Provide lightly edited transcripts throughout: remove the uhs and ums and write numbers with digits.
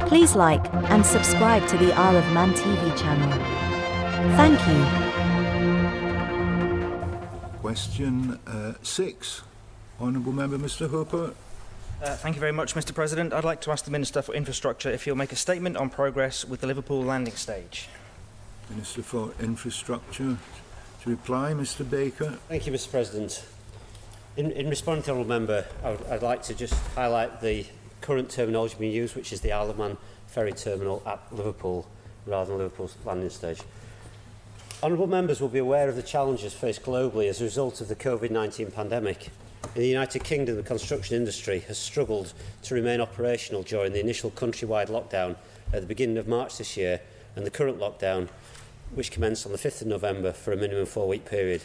Please like and subscribe to the Isle of Man TV channel. Thank you. Question 6. Honourable Member Mr Hooper. Thank you very much, Mr President. I'd like to ask the Minister for Infrastructure if he'll make a statement on progress with the Liverpool landing stage. Minister for Infrastructure to reply. Mr Baker. Thank you, Mr President. In responding to the Honourable Member, I'd like to just highlight the current terminology being used, which is the Isle of Man ferry terminal at Liverpool, rather than Liverpool's landing stage. Honourable Members will be aware of the challenges faced globally as a result of the COVID-19 pandemic. In the United Kingdom, the construction industry has struggled to remain operational during the initial countrywide lockdown at the beginning of March this year and the current lockdown, which commenced on the 5th of November for a minimum 4-week period.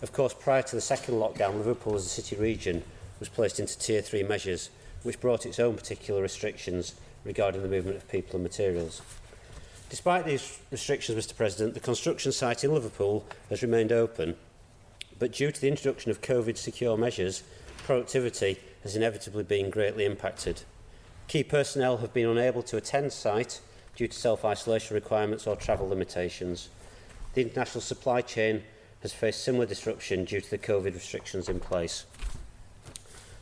Of course, prior to the second lockdown, Liverpool as a city region was placed into Tier 3 measures, which brought its own particular restrictions regarding the movement of people and materials. Despite these restrictions, Mr President, the construction site in Liverpool has remained open, but due to the introduction of COVID-secure measures, productivity has inevitably been greatly impacted. Key personnel have been unable to attend site due to self-isolation requirements or travel limitations. The international supply chain has faced similar disruption due to the COVID restrictions in place.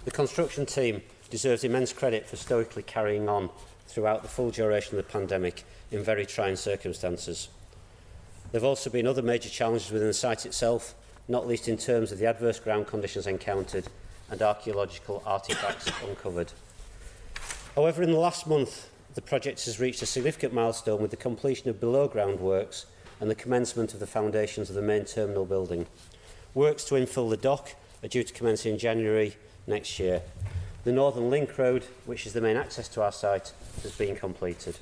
The construction team deserves immense credit for stoically carrying on throughout the full duration of the pandemic in very trying circumstances. There have also been other major challenges within the site itself, not least in terms of the adverse ground conditions encountered and archaeological artefacts uncovered. However, in the last month, the project has reached a significant milestone with the completion of below-ground works and the commencement of the foundations of the main terminal building. Works to infill the dock are due to commence in January next year. The Northern Link Road, which is the main access to our site, has been completed.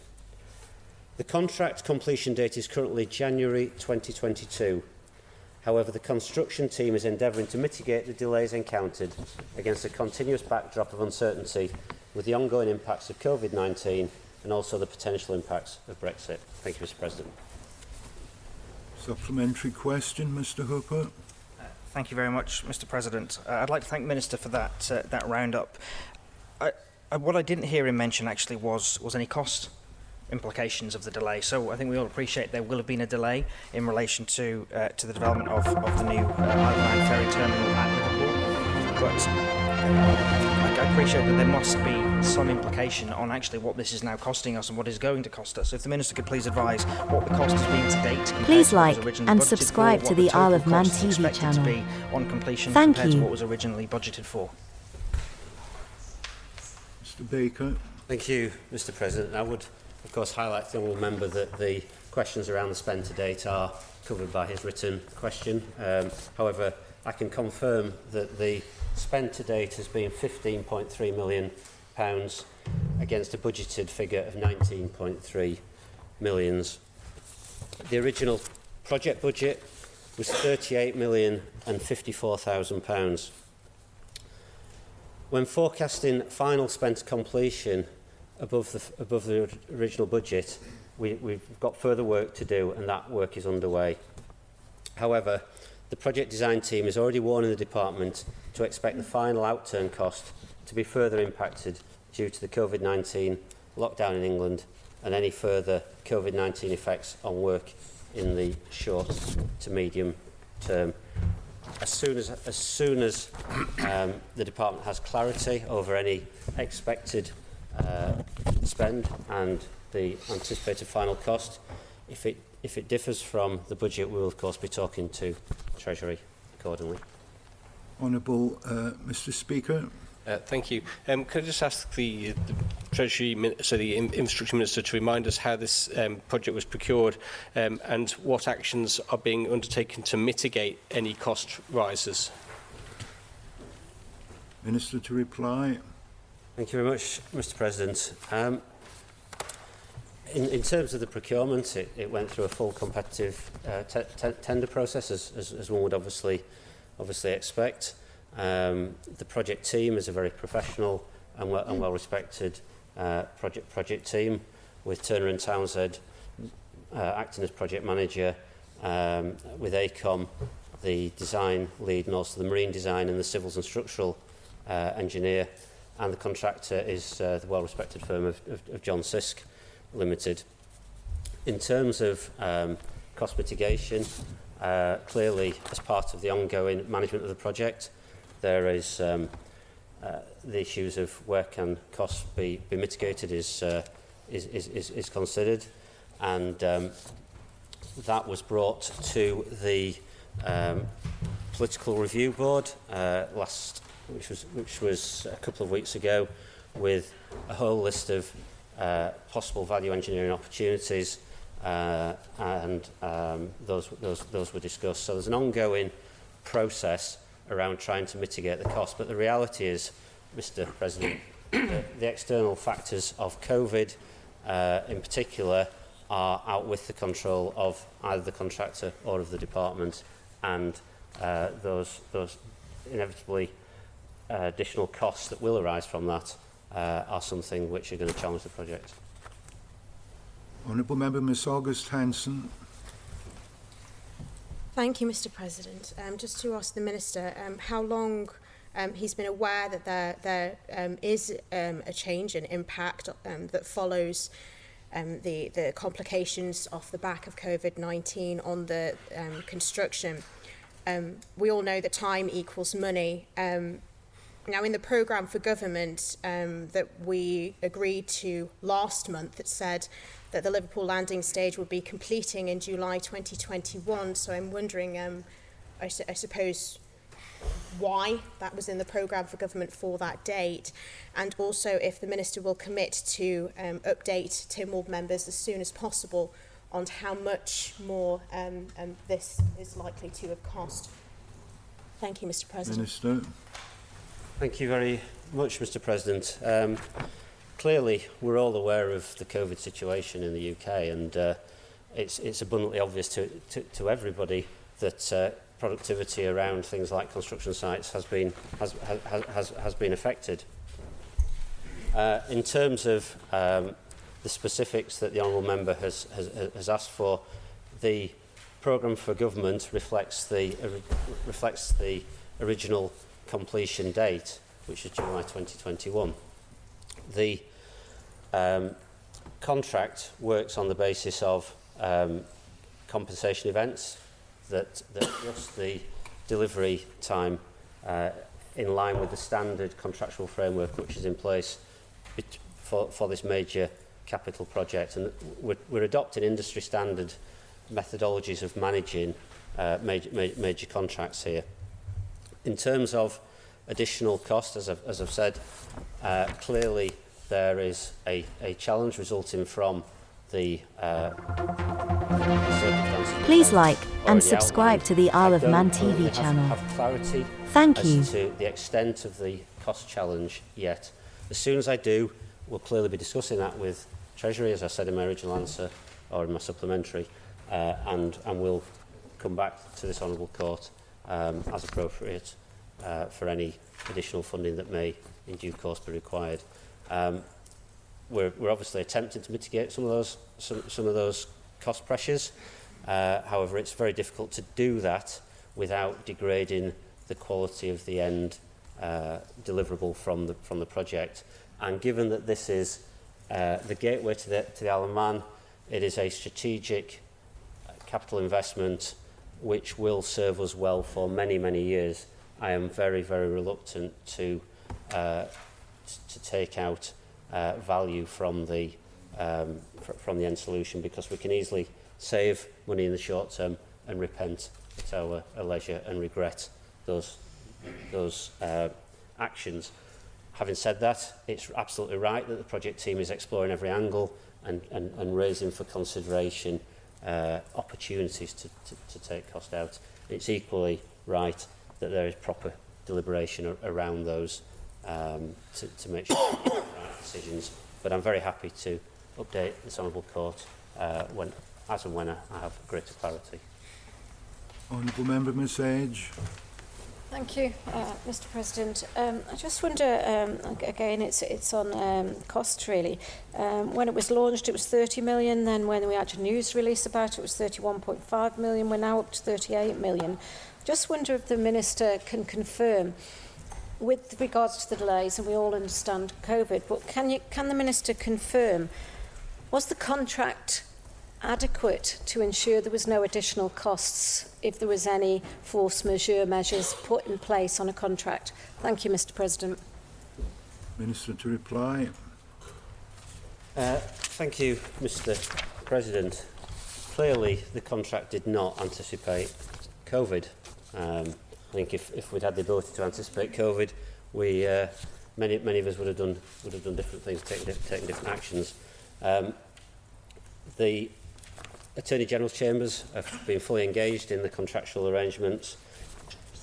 The contract completion date is currently January 2022. However, the construction team is endeavouring to mitigate the delays encountered against a continuous backdrop of uncertainty with the ongoing impacts of COVID-19 and also the potential impacts of Brexit. Thank you, Mr President. Supplementary question, Mr Hooper. Thank you very much, Mr President. I'd like to thank the Minister for that roundup. What I didn't hear him mention actually was any cost implications of the delay. So I think we all appreciate there will have been a delay in relation to the development of the new Isle of Man ferry terminal at Liverpool. But I appreciate that there must be some implication on actually what this is now costing us and what is going to cost us. If the Minister could please advise what the cost has been to date. Please like and subscribe to the Isle of Man TV channel. To be on completion Thank compared you. to what was originally budgeted for. Mr Baker. Thank you, Mr President. I would, of course, highlight to the Honourable Member that the questions around the spend to date are covered by his written question. However, I can confirm that the spend to date has been £15.3 million against a budgeted figure of £19.3 million. The original project budget was £38,054,000. When forecasting final spend to completion above the original budget, we've got further work to do, and that work is underway. However, the project design team is already warning the department to expect the final outturn cost to be further impacted due to the COVID-19 lockdown in England and any further COVID-19 effects on work in the short to medium term. As soon as the department has clarity over any expected spend and the anticipated final cost, if it differs from the budget, we will of course be talking to Treasury accordingly. Honourable Mr Speaker. Thank you. Could I just ask the Treasury, so the Infrastructure Minister, to remind us how this project was procured and what actions are being undertaken to mitigate any cost rises? Minister to reply. Thank you very much, Mr President. In terms of the procurement, it went through a full competitive tender process, as one would obviously expect. The project team is a very professional and well-respected project team, with Turner and Townsend acting as project manager, with ACOM, the design lead, and also the marine design and the civils and structural engineer and the contractor is the well-respected firm of John Sisk Limited. In terms of cost mitigation, clearly, as part of the ongoing management of the project, there is the issues of where can costs be mitigated is considered, and that was brought to the political review board which was a couple of weeks ago, with a whole list of possible value engineering opportunities, and those were discussed. So there's an ongoing process around trying to mitigate the cost. But the reality is, Mr. President, the external factors of COVID in particular are out with the control of either the contractor or of the department, and those inevitably additional costs that will arise from that are something which are going to challenge the project. Honourable Member Miss August Hanson. Thank you, Mr. President. Just to ask the Minister how long he's been aware that there is a change in impact that follows the complications off the back of COVID-19 on the construction. We all know that time equals money. Now, in the programme for government that we agreed to last month, it said that the Liverpool landing stage would be completing in July 2021. So I'm wondering, I suppose, why that was in the programme for government for that date, and also if the Minister will commit to update Tynwald members as soon as possible on how much more this is likely to have cost. Thank you, Mr. President. Minister. Thank you very much, Mr. President. Clearly, we're all aware of the COVID situation in the UK, and it's abundantly obvious to everybody that productivity around things like construction sites has been affected. In terms of the specifics that the honourable member has asked for, the programme for government reflects the original completion date, which is July 2021. The contract works on the basis of compensation events that adjust the delivery time in line with the standard contractual framework which is in place for this major capital project. And we're adopting industry standard methodologies of managing major contracts here. In terms of additional cost, as I've said, clearly there is a challenge resulting from the Please like and subscribe to the Isle of Man TV channel. Have clarity Thank you. as to the extent of the cost challenge yet. As soon as I do, we'll clearly be discussing that with Treasury, as I said in my original answer or in my supplementary, and we'll come back to this honourable court as appropriate for any additional funding that may in due course be required. We're obviously attempting to mitigate some of those cost pressures. However, it's very difficult to do that without degrading the quality of the end deliverable from the project. And given that this is the gateway to the Isle of Man, it is a strategic capital investment which will serve us well for many, many years. I am very, very reluctant to take out value from the end solution, because we can easily save money in the short term and repent at our leisure and regret those actions. Having said that, it's absolutely right that the project team is exploring every angle and raising for consideration opportunities to take cost out. It's equally right that there is proper deliberation around those to make sure we make the right decisions. But I'm very happy to update this honourable court when I have greater clarity. Honourable Member Miss Edge. Thank you, Mr. President. I just wonder, again, it's on costs really. When it was launched, it was 30 million. Then when we had a news release about it, it was 31.5 million. We're now up to 38 million. Just wonder if the Minister can confirm with regards to the delays, and we all understand COVID, but can the Minister confirm, was the contract adequate to ensure there was no additional costs if there was any force majeure measures put in place on a contract? Thank you, Mr. President. Minister to reply. Thank you, Mr. President. Clearly, the contract did not anticipate COVID. I think if we'd had the ability to anticipate COVID, many of us would have done different things, taken different actions. The Attorney General's chambers have been fully engaged in the contractual arrangements,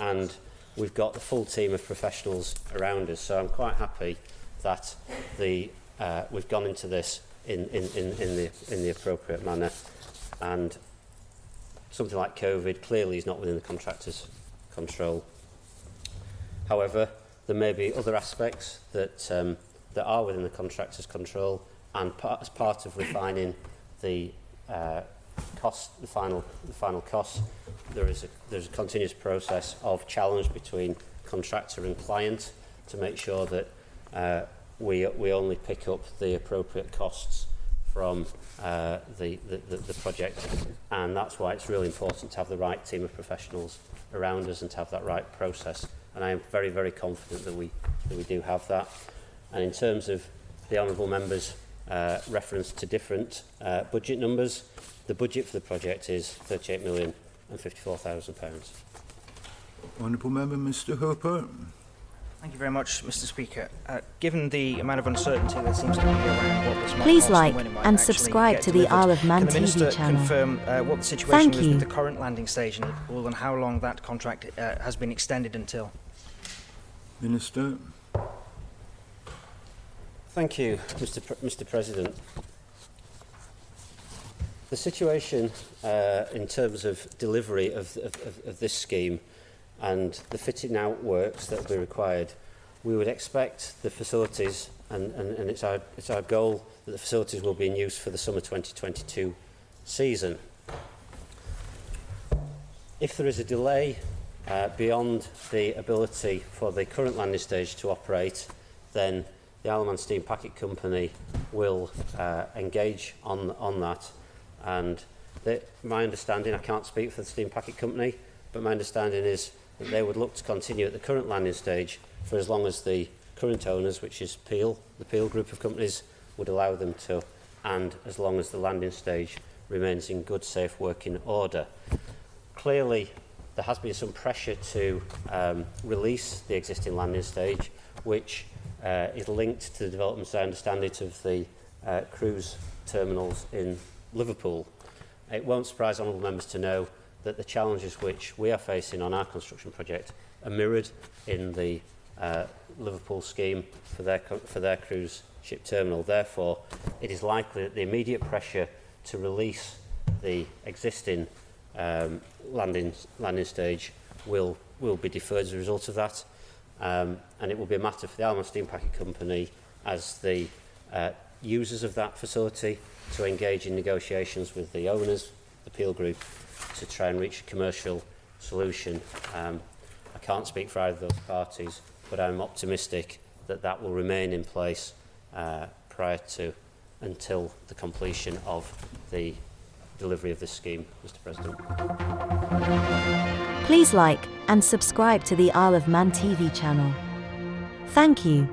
and we've got the full team of professionals around us. So I'm quite happy that we've gone into this in the appropriate manner. And something like COVID clearly is not within the contractor's control. However, there may be other aspects that are within the contractor's control, and as part of refining the final cost, there's a continuous process of challenge between contractor and client to make sure that we only pick up the appropriate costs from the project, and that's why it's really important to have the right team of professionals around us and to have that right process. And I am very, very confident that we do have that. And in terms of the honourable members' reference to different budget numbers, the budget for the project is £38,054,000. Honourable Member Mr Hooper. Thank you very much, Mr. Speaker. Given the amount of uncertainty that seems to be around what this might Please cost like when it might and actually subscribe get to the delivered, Isle of Man can the Minister TV channel. confirm what the situation Thank is you. with the current landing stage in Liverpool and how long that contract has been extended until? Minister. Thank you, Mr. President. The situation in terms of delivery of this scheme and the fitting out works that will be required, we would expect the facilities, and it's our goal that the facilities will be in use for the summer 2022 season. If there is a delay beyond the ability for the current landing stage to operate, then the Isle of Man Steam Packet Company will engage on that. And my understanding, I can't speak for the Steam Packet Company, but my understanding is that they would look to continue at the current landing stage for as long as the current owners, which is Peel, the Peel group of companies, would allow them to, and as long as the landing stage remains in good, safe working order. Clearly, there has been some pressure to release the existing landing stage, which is linked to the development, as I understand it, of the cruise terminals in Liverpool. It won't surprise honourable members to know that the challenges which we are facing on our construction project are mirrored in the Liverpool scheme for their cruise ship terminal. Therefore, it is likely that the immediate pressure to release the existing landing stage will be deferred as a result of that, and it will be a matter for the Isle of Man Steam Packet Company as the users of that facility to engage in negotiations with the owners, the Peel Group, to try and reach a commercial solution. I can't speak for either of those parties, but I'm optimistic that that will remain in place until the completion of the delivery of this scheme, Mr. President. Please like and subscribe to the Isle of Man TV channel. Thank you.